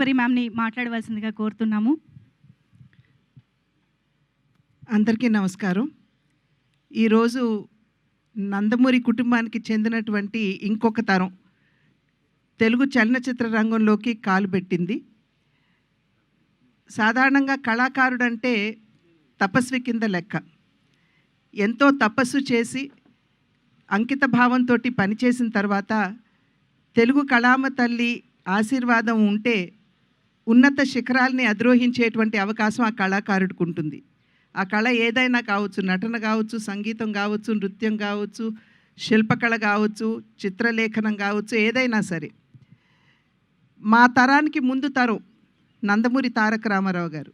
ఈశ్వరి మ్యామ్ని మాట్లాడవలసిందిగా కోరుతున్నాము. అందరికీ నమస్కారం. ఈరోజు నందమూరి కుటుంబానికి చెందినటువంటి ఇంకొక తరం తెలుగు చలనచిత్ర రంగంలోకి కాలు పెట్టింది. సాధారణంగా కళాకారుడంటే తపస్వి కింద లెక్క. ఎంతో తపస్సు చేసి అంకిత భావంతో పనిచేసిన తర్వాత తెలుగు కళామ తల్లి ఆశీర్వాదం ఉంటే ఉన్నత శిఖరాల్ని అధిరోహించేటువంటి అవకాశం ఆ కళాకారుడికి ఉంటుంది. ఆ కళ ఏదైనా కావచ్చు, నటన కావచ్చు, సంగీతం కావచ్చు, నృత్యం కావచ్చు, శిల్పకళ కావచ్చు, చిత్రలేఖనం కావచ్చు, ఏదైనా సరే. మా తరానికి ముందు తరం నందమూరి తారక రామారావు గారు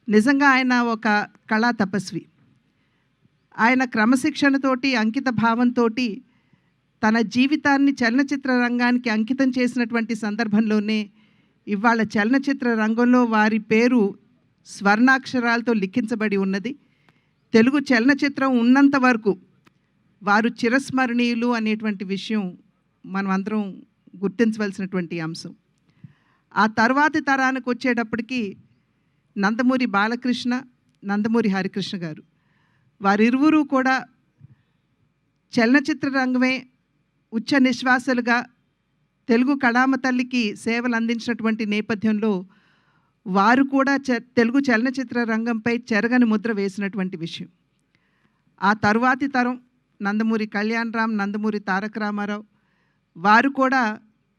నిజంగా ఆయన ఒక కళా తపస్వి. ఆయన క్రమశిక్షణతోటి అంకిత భావంతో తన జీవితాన్ని చలనచిత్ర రంగానికి అంకితం చేసినటువంటి సందర్భంలోనే ఇవాళ చలనచిత్ర రంగంలో వారి పేరు స్వర్ణాక్షరాలతో లిఖించబడి ఉన్నది. తెలుగు చలనచిత్రం ఉన్నంత వరకు వారు చిరస్మరణీయులు అనేటువంటి విషయం మనం అందరం గుర్తించవలసినటువంటి అంశం. ఆ తర్వాతి తరానికి వచ్చేటప్పటికి నందమూరి బాలకృష్ణ, నందమూరి హరికృష్ణ గారు వారిరువురు కూడా చలనచిత్ర రంగమే ఉచ్చ నిశ్వాసలుగా తెలుగు కళామ తల్లికి సేవలు అందించినటువంటి నేపథ్యంలో వారు కూడా తెలుగు చలనచిత్ర రంగంపై చెరగని ముద్ర వేసినటువంటి విషయం. ఆ తరువాతి తరం నందమూరి కళ్యాణరామ్, నందమూరి తారక రామారావు వారు కూడా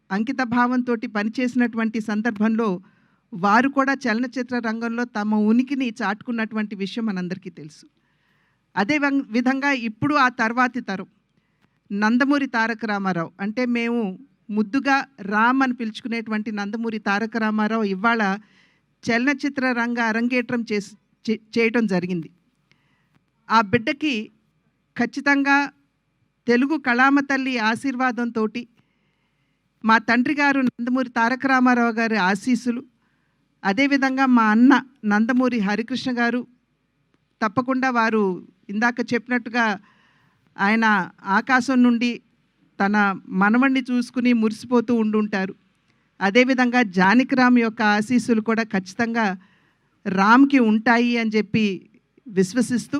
అంకిత భావంతో పనిచేసినటువంటి సందర్భంలో వారు కూడా చలనచిత్ర రంగంలో తమ ఉనికిని చాటుకున్నటువంటి విషయం మనందరికీ తెలుసు. అదే విధంగా ఇప్పుడు ఆ తర్వాతి తరం నందమూరి తారక రామారావు, అంటే మేము ముద్దుగా రామ్ అని పిలుచుకునేటువంటి నందమూరి తారక రామారావు ఇవాళ చలనచిత్ర రంగ అరంగేట్రం చేయటం జరిగింది. ఆ బిడ్డకి ఖచ్చితంగా తెలుగు కళామ తల్లి ఆశీర్వాదంతో మా తండ్రి గారు నందమూరి తారక రామారావు గారి ఆశీస్సులు, అదేవిధంగా మా అన్న నందమూరి హరికృష్ణ గారు తప్పకుండా వారు ఇందాక చెప్పినట్టుగా ఆయన ఆకాశం నుండి తన మనవణ్ణి చూసుకుని మురిసిపోతూ ఉండుంటారు. అదేవిధంగా జానకిరామ్ యొక్క ఆశీస్సులు కూడా ఖచ్చితంగా రామ్కి ఉంటాయి అని చెప్పి విశ్వసిస్తూ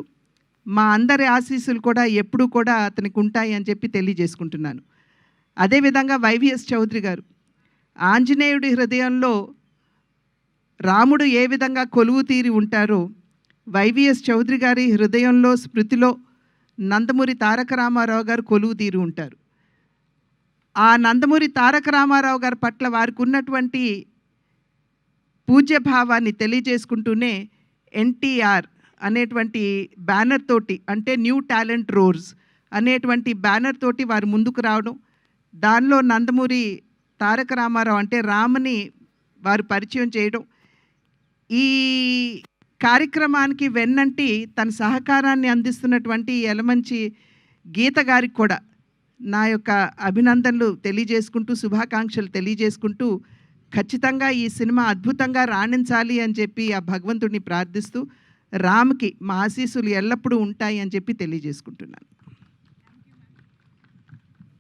మా అందరి ఆశీస్సులు కూడా ఎప్పుడూ కూడా అతనికి ఉంటాయి అని చెప్పి తెలియజేసుకుంటున్నాను. అదేవిధంగా వైవిఎస్ చౌదరి గారు ఆంజనేయుడి హృదయంలో రాముడు ఏ విధంగా కొలువు తీరి ఉంటారో వైవిఎస్ చౌదరి గారి హృదయంలో స్మృతిలో నందమూరి తారక రామారావు గారు కొలువు తీరి ఉంటారు. ఆ నందమూరి తారక రామారావు గారి పట్ల వారికి ఉన్నటువంటి పూజ్యభావాన్ని తెలియజేసుకుంటూనే ఎన్టీఆర్ అనేటువంటి బ్యానర్ తోటి, అంటే న్యూ టాలెంట్ రోర్స్ అనేటువంటి బ్యానర్ తోటి వారు ముందుకు రావడం, దానిలో నందమూరి తారక రామారావు అంటే రామ్ని వారు పరిచయం చేయడం, ఈ కార్యక్రమానికి వెన్నంటి తన సహకారాన్ని అందిస్తున్నటువంటి యలమంచి గీత గారికి కూడా నా యొక్క అభినందనలు తెలియజేసుకుంటూ, శుభాకాంక్షలు తెలియజేసుకుంటూ, ఖచ్చితంగా ఈ సినిమా అద్భుతంగా రాణించాలి అని చెప్పి ఆ భగవంతుడిని ప్రార్థిస్తూ రామ్కి మా ఆశీస్సులు ఎల్లప్పుడూ ఉంటాయి అని చెప్పి తెలియజేసుకుంటున్నాను.